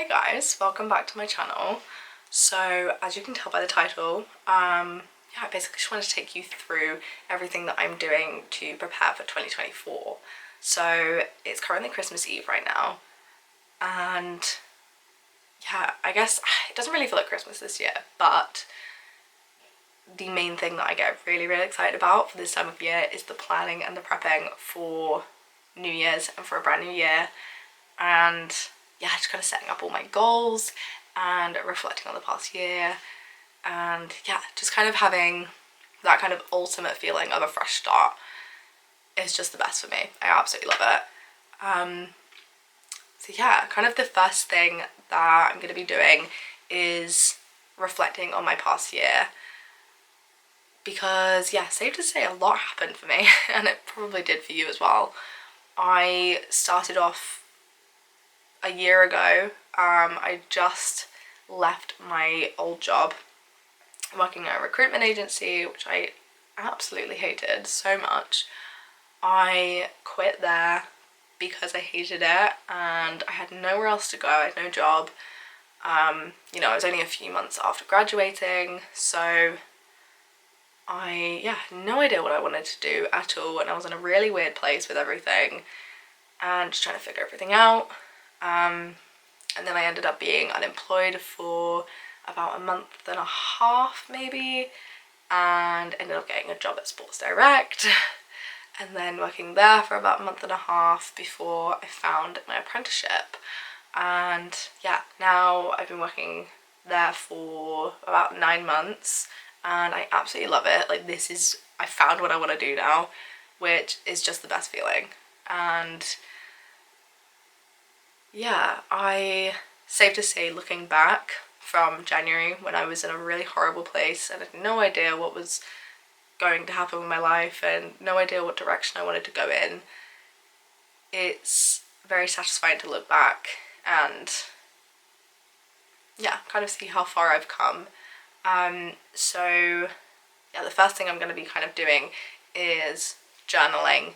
Hey guys, welcome back to my channel. So as you can tell by the title, I basically just want to take you through everything that I'm doing to prepare for 2024. So it's currently Christmas Eve right now, and yeah, I guess it doesn't really feel like Christmas this year, but the main thing that I get really excited about for this time of year is the planning and the prepping for New Year's and for a brand new year. And yeah, just kind of setting up all my goals and reflecting on the past year, and yeah, just kind of having that kind of ultimate feeling of a fresh start is just the best for me. I absolutely love it. So yeah, kind of the first thing that I'm going to be doing is reflecting on my past year, because yeah, safe to say a lot happened for me and it probably did for you as well. I started off a year ago. I just left my old job working at a recruitment agency, which I absolutely hated so much. I quit there because I hated it and I had nowhere else to go. I had no job. You know, it was only a few months after graduating, so I had no idea what I wanted to do at all, and I was in a really weird place with everything and just trying to figure everything out. And then I ended up being unemployed for about a month and a half maybe, and ended up getting a job at Sports Direct and then working there for about a month and a half before I found my apprenticeship. And yeah, now I've been working there for about 9 months and I absolutely love it. Like, I found what I want to do now, which is just the best feeling. And yeah, safe to say, looking back from January when I was in a really horrible place and had no idea what was going to happen with my life and no idea what direction I wanted to go in, it's very satisfying to look back and yeah, kind of see how far I've come. So yeah, the first thing I'm going to be kind of doing is journaling.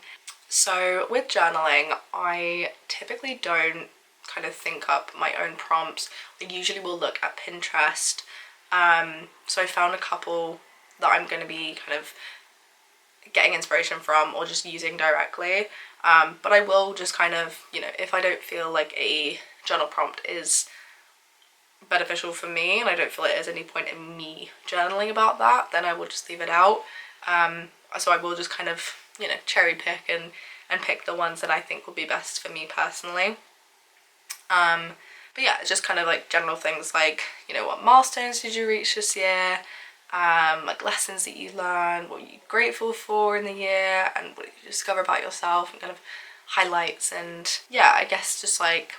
So with journaling, I typically don't kind of think up my own prompts. I usually will look at Pinterest. So I found a couple that I'm going to be kind of getting inspiration from or just using directly. But I will just kind of, you know, if I don't feel like a journal prompt is beneficial for me and I don't feel like there's any point in me journaling about that, then I will just leave it out. So I will just kind of, you know, cherry pick and pick the ones that I think will be best for me personally. But yeah, it's just kind of like general things like, you know, what milestones did you reach this year, like lessons that you learned, what you're grateful for in the year, and what you discover about yourself, and kind of highlights. And yeah, I guess just like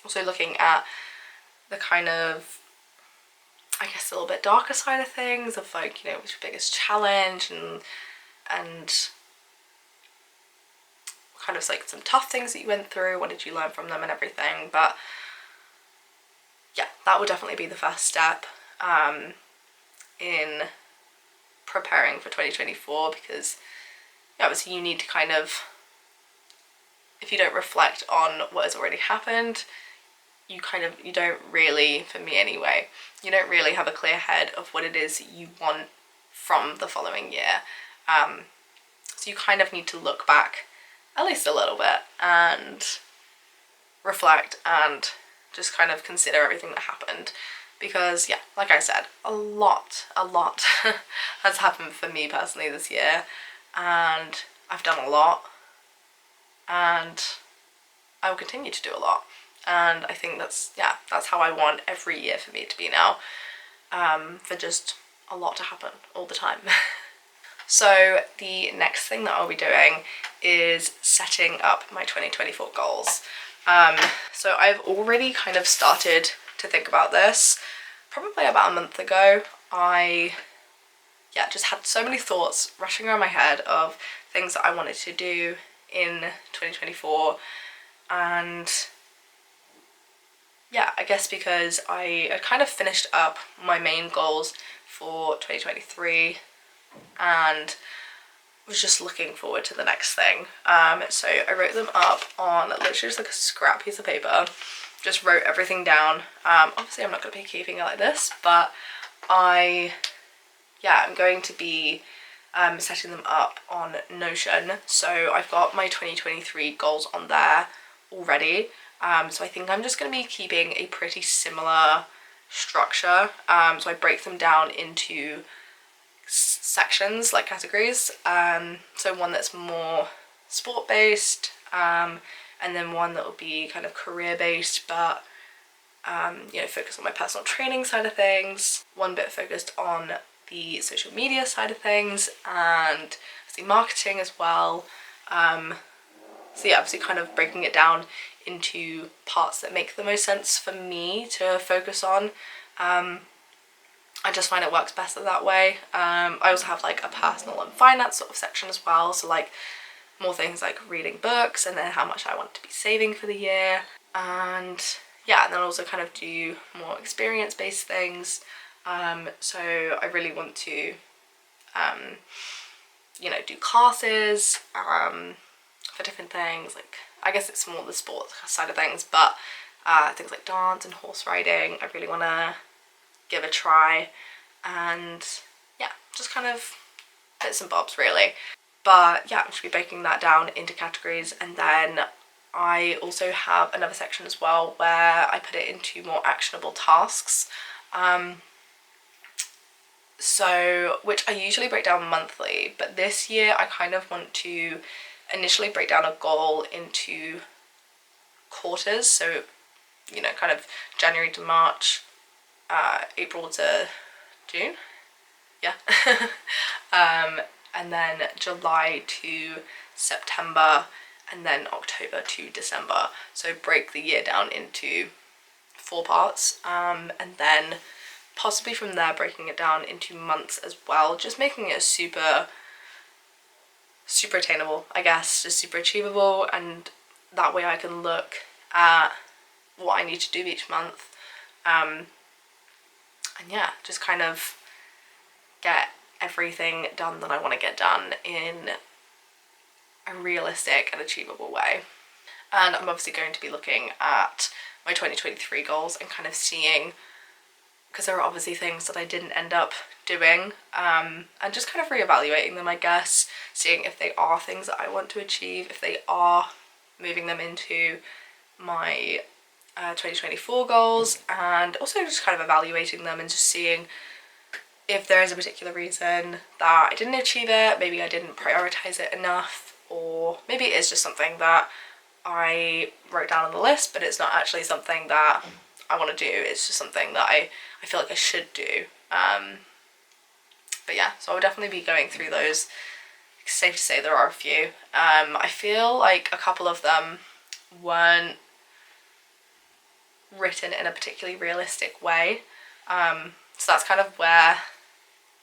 also looking at the kind of, I guess, a little bit darker side of things, of like, you know, what's your biggest challenge, and kind of like some tough things that you went through, what did you learn from them and everything. But yeah, that would definitely be the first step in preparing for 2024, because yeah, obviously you need to kind of, if you don't reflect on what has already happened, you don't really, for me anyway, you don't really have a clear head of what it is you want from the following year. So you kind of need to look back at least a little bit and reflect and just kind of consider everything that happened, because yeah, like I said, a lot has happened for me personally this year, and I've done a lot and I will continue to do a lot, and I think that's how I want every year for me to be now, for just a lot to happen all the time. So the next thing that I'll be doing is setting up my 2024 goals. So I've already kind of started to think about this probably about a month ago. I just had so many thoughts rushing around my head of things that I wanted to do in 2024, and yeah, I guess because I had kind of finished up my main goals for 2023 and was just looking forward to the next thing. So I wrote them up on literally just like a scrap piece of paper, just wrote everything down. Obviously I'm not going to be keeping it like this, but I'm going to be setting them up on Notion. So I've got my 2023 goals on there already. So I think I'm just going to be keeping a pretty similar structure. So I break them down into sections, like categories. So one that's more sport based, and then one that will be kind of career based, but focus on my personal training side of things. One bit focused on the social media side of things, and obviously marketing as well. So yeah, obviously kind of breaking it down into parts that make the most sense for me to focus on. I just find it works better that way. I also have like a personal and finance sort of section as well, so like more things like reading books, and then how much I want to be saving for the year, and yeah, and then also kind of do more experience-based things. So I really want to do classes for different things, like I guess it's more the sports side of things, but things like dance and horse riding I really want to give a try, and yeah, just kind of bits and bobs really. But yeah, I'm just be breaking that down into categories, and then I also have another section as well where I put it into more actionable tasks. So which I usually break down monthly, but this year I kind of want to initially break down a goal into quarters, so kind of January to March, April to June, yeah. And then July to September, and then October to December. So break the year down into 4 parts, and then possibly from there breaking it down into months as well, just making it super attainable, I guess, just super achievable, and that way I can look at what I need to do each month, and yeah, just kind of get everything done that I want to get done in a realistic and achievable way. And I'm obviously going to be looking at my 2023 goals and kind of seeing, because there are obviously things that I didn't end up doing, and just kind of reevaluating them, I guess, seeing if they are things that I want to achieve, if they are moving them into my 2024 goals, and also just kind of evaluating them and just seeing if there is a particular reason that I didn't achieve it, maybe I didn't prioritize it enough, or maybe it is just something that I wrote down on the list but it's not actually something that I want to do, it's just something that I feel like I should do. But yeah, so I'll definitely be going through those. It's safe to say there are a few. I feel like a couple of them weren't written in a particularly realistic way, so that's kind of where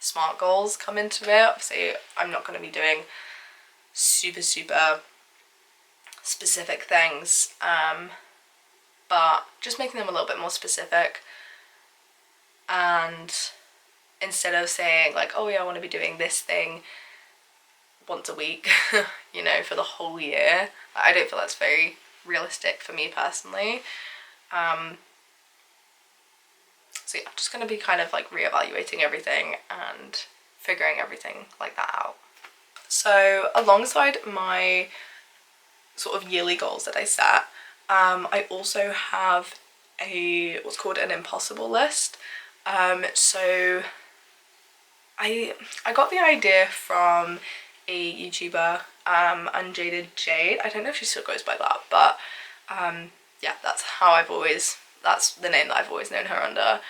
SMART goals come into it. Obviously I'm not going to be doing super specific things, but just making them a little bit more specific, and instead of saying like, oh yeah, I want to be doing this thing once a week for the whole year, I don't feel that's very realistic for me personally. So yeah, I'm just going to be kind of like reevaluating everything and figuring everything like that out. So alongside my sort of yearly goals that I set, I also have what's called an impossible list. So I got the idea from a YouTuber, Unjaded Jade. I don't know if she still goes by that, but yeah, that's the name that I've always known her under.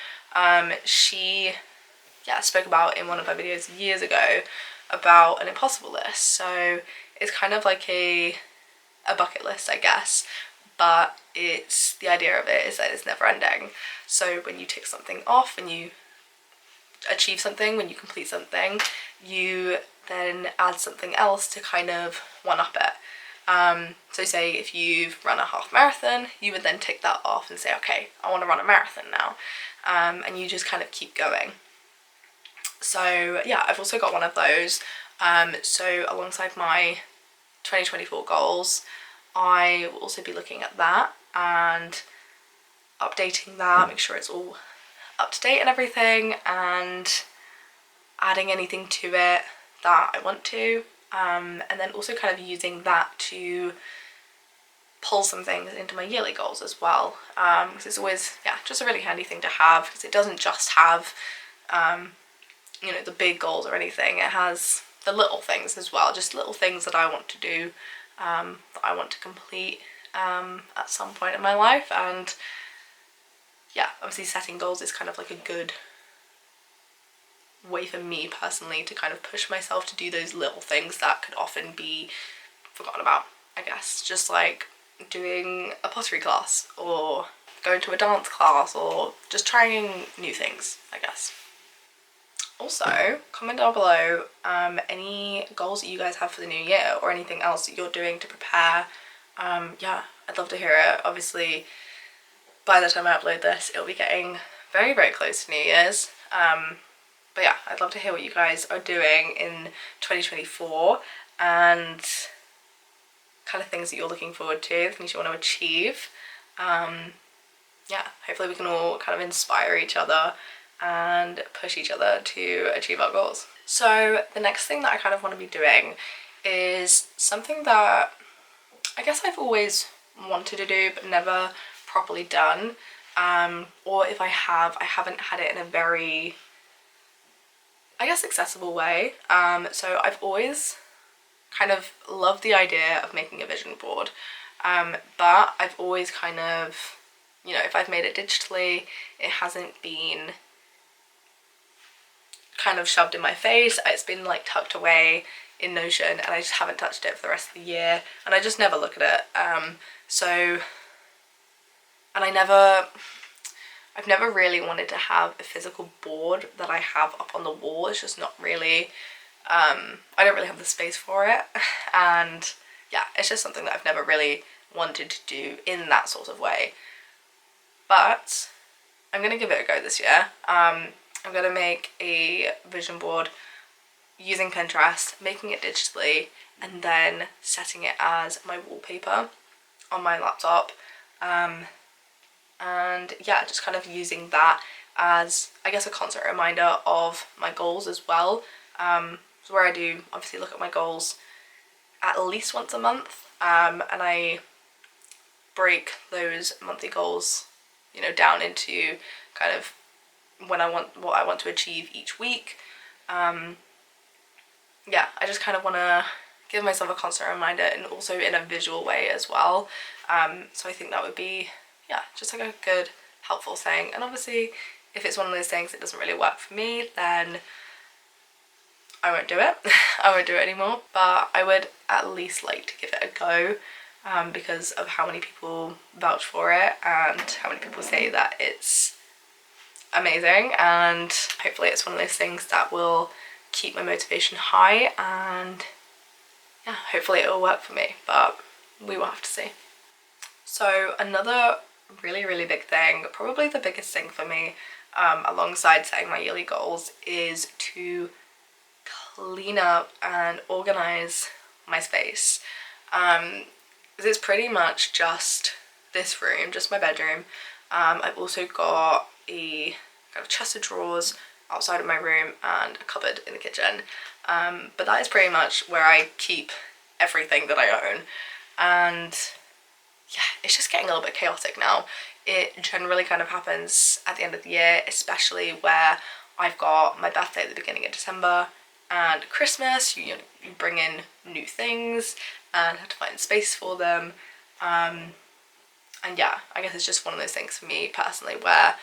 She spoke about in one of her videos years ago about an impossible list. So it's kind of like a bucket list, I guess, but it's, the idea of it is that it's never ending. So when you tick something off, when you achieve something, when you complete something, you then add something else to kind of one up it. So say if you've run a half marathon, you would then tick that off and say, okay, I want to run a marathon now, and you just kind of keep going. So yeah, I've also got one of those. So alongside my 2024 goals, I will also be looking at that, and updating that, make sure it's all up to date and everything, and adding anything to it that I want to, and then also kind of using that to pull some things into my yearly goals as well, because it's always, yeah, just a really handy thing to have, because it doesn't just have you know, the big goals or anything. It has the little things as well, just little things that I want to do, that I want to complete at some point in my life. And yeah, obviously setting goals is kind of like a good way for me personally to kind of push myself to do those little things that could often be forgotten about, I guess. Just like doing a pottery class, or going to a dance class, or just trying new things, I guess. Also, comment down below any goals that you guys have for the new year, or anything else that you're doing to prepare. Yeah, I'd love to hear it. Obviously, by the time I upload this, it'll be getting very, very close to New Year's. But yeah, I'd love to hear what you guys are doing in 2024, and kind of things that you're looking forward to, things you want to achieve. Yeah, hopefully we can all kind of inspire each other and push each other to achieve our goals. So the next thing that I kind of want to be doing is something that I guess I've always wanted to do but never properly done, or if I haven't had it in a very, I guess, accessible way. So I've always kind of loved the idea of making a vision board, but I've always kind of, you know, if I've made it digitally, it hasn't been kind of shoved in my face. It's been like tucked away in Notion, and I just haven't touched it for the rest of the year, and I just never look at it. And I've never really wanted to have a physical board that I have up on the wall. It's just not really, I don't really have the space for it, and yeah, it's just something that I've never really wanted to do in that sort of way. But I'm gonna give it a go this year. I'm gonna make a vision board using Pinterest, making it digitally, and then setting it as my wallpaper on my laptop. And yeah, just kind of using that as, I guess, a constant reminder of my goals as well. So where I do obviously look at my goals at least once a month, and I break those monthly goals, you know, down into kind of what I want to achieve each week. Yeah, I just kind of want to give myself a constant reminder, and also in a visual way as well. So I think that would be, yeah, just like a good, helpful thing. And obviously, if it's one of those things that doesn't really work for me, then I won't do it. I won't do it anymore. But I would at least like to give it a go, because of how many people vouch for it and how many people say that it's amazing. And hopefully it's one of those things that will keep my motivation high, and yeah, hopefully it will work for me, but we will have to see. So another really, really big thing, probably the biggest thing for me, alongside setting my yearly goals, is to clean up and organize my space. It's pretty much just this room, just my bedroom. I've also got a kind of chest of drawers outside of my room and a cupboard in the kitchen, but that is pretty much where I keep everything that I own. And yeah, it's just getting a little bit chaotic now. It generally kind of happens at the end of the year, especially where I've got my birthday at the beginning of December and Christmas. You bring in new things and have to find space for them. And yeah, I guess it's just one of those things for me personally where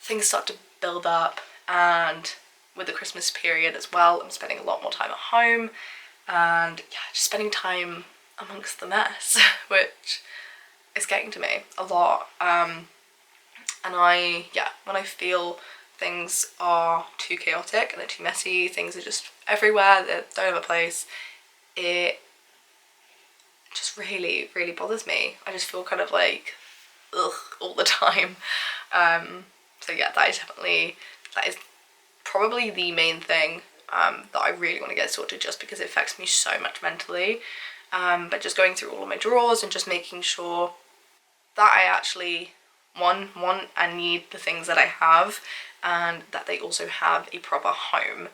things start to build up, and with the Christmas period as well, I'm spending a lot more time at home, and yeah, just spending time amongst the mess, which is getting to me a lot. And when I feel things are too chaotic and they're too messy, things are just everywhere, they don't have a place, it just really, really bothers me. I just feel kind of like ugh all the time. So yeah, that is probably the main thing that I really want to get sorted, just because it affects me so much mentally. But just going through all of my drawers and just making sure that I actually want and need the things that I have, and that they also have a proper home.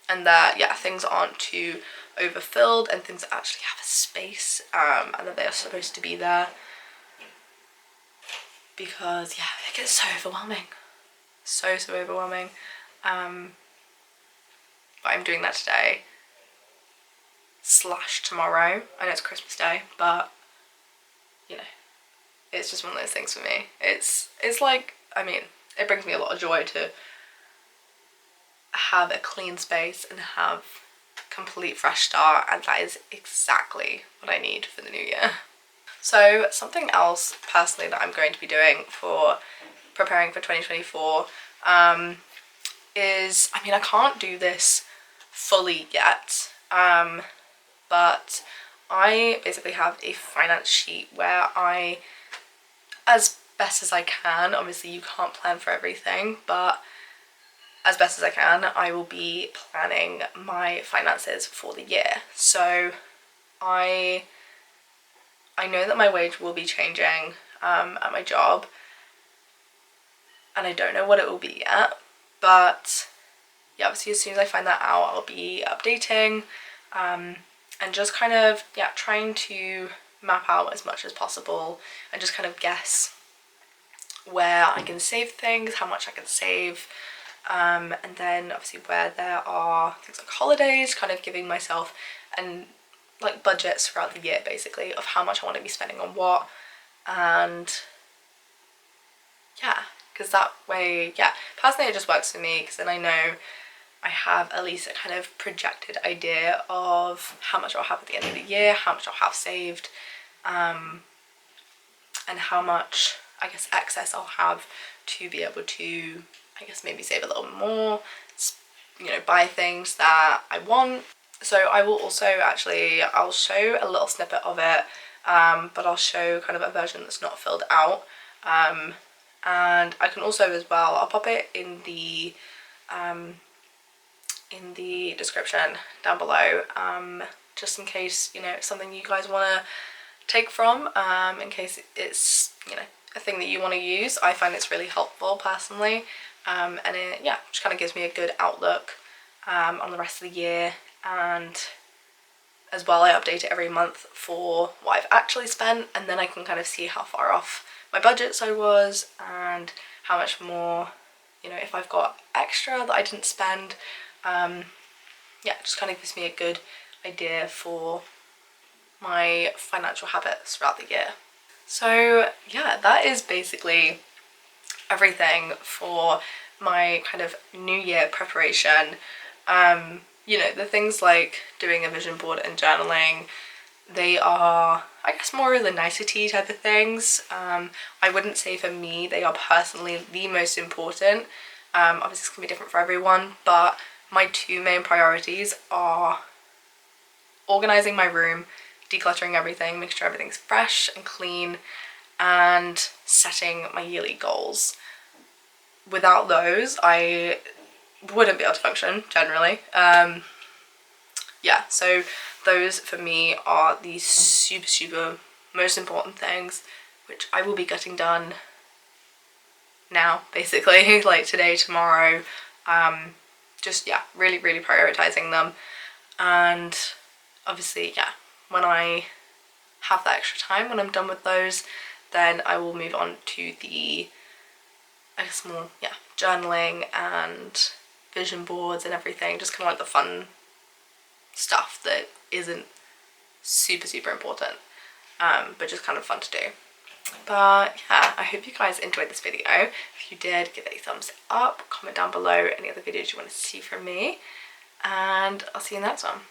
And that, yeah, things aren't too overfilled and things actually have a space, and that they are supposed to be there. Because, yeah, it gets so overwhelming. So overwhelming. But I'm doing that today / tomorrow. I know it's Christmas Day, but, you know, it's just one of those things for me. It's like, I mean, it brings me a lot of joy to have a clean space and have a complete fresh start, and that is exactly what I need for the new year. So something else personally that I'm going to be doing for preparing for 2024 is, I mean, I can't do this fully yet, but I basically have a finance sheet where I, as best as I can, obviously you can't plan for everything, but as best as I can, I will be planning my finances for the year. So I know that my wage will be changing at my job, and I don't know what it will be yet, but yeah, obviously as soon as I find that out, I'll be updating, and just kind of, yeah, trying to map out as much as possible and just kind of guess where I can save things, how much I can save, and then obviously where there are things like holidays, kind of giving myself and like budgets throughout the year basically of how much I want to be spending on what. And yeah, because that way, yeah, personally it just works for me, because then I know I have at least a kind of projected idea of how much I'll have at the end of the year, how much I'll have saved, and how much, I guess, excess I'll have to be able to, I guess, maybe save a little more, you know, buy things that I want. So I will also actually, I'll show a little snippet of it, but I'll show kind of a version that's not filled out, and I can also as well, I'll pop it in the description down below, just in case, you know, it's something you guys want to take from, in case it's, you know, a thing that you want to use. I find it's really helpful personally, and it, yeah, just kind of gives me a good outlook on the rest of the year. And as well, I update it every month for what I've actually spent, and then I can kind of see how far off my budgets I was and how much more, you know, if I've got extra that I didn't spend. Yeah, it just kind of gives me a good idea for my financial habits throughout the year. So yeah, that is basically everything for my kind of new year preparation. You know, the things like doing a vision board and journaling, they are, I guess, more of the nicety type of things. I wouldn't say for me they are personally the most important. Obviously it's gonna be different for everyone, but my two main priorities are organizing my room, decluttering everything, making sure everything's fresh and clean, and setting my yearly goals. Without those, I wouldn't be able to function generally. Yeah, so those for me are the super most important things, which I will be getting done now basically, like today, tomorrow. Just, yeah, really prioritizing them. And obviously, yeah, when I have that extra time, when I'm done with those, then I will move on to the, I guess, more, yeah, journaling and vision boards and everything, just kind of like the fun stuff that isn't super important, but just kind of fun to do. But yeah, I hope you guys enjoyed this video. If you did, give it a thumbs up, comment down below any other videos you want to see from me, and I'll see you in the next one.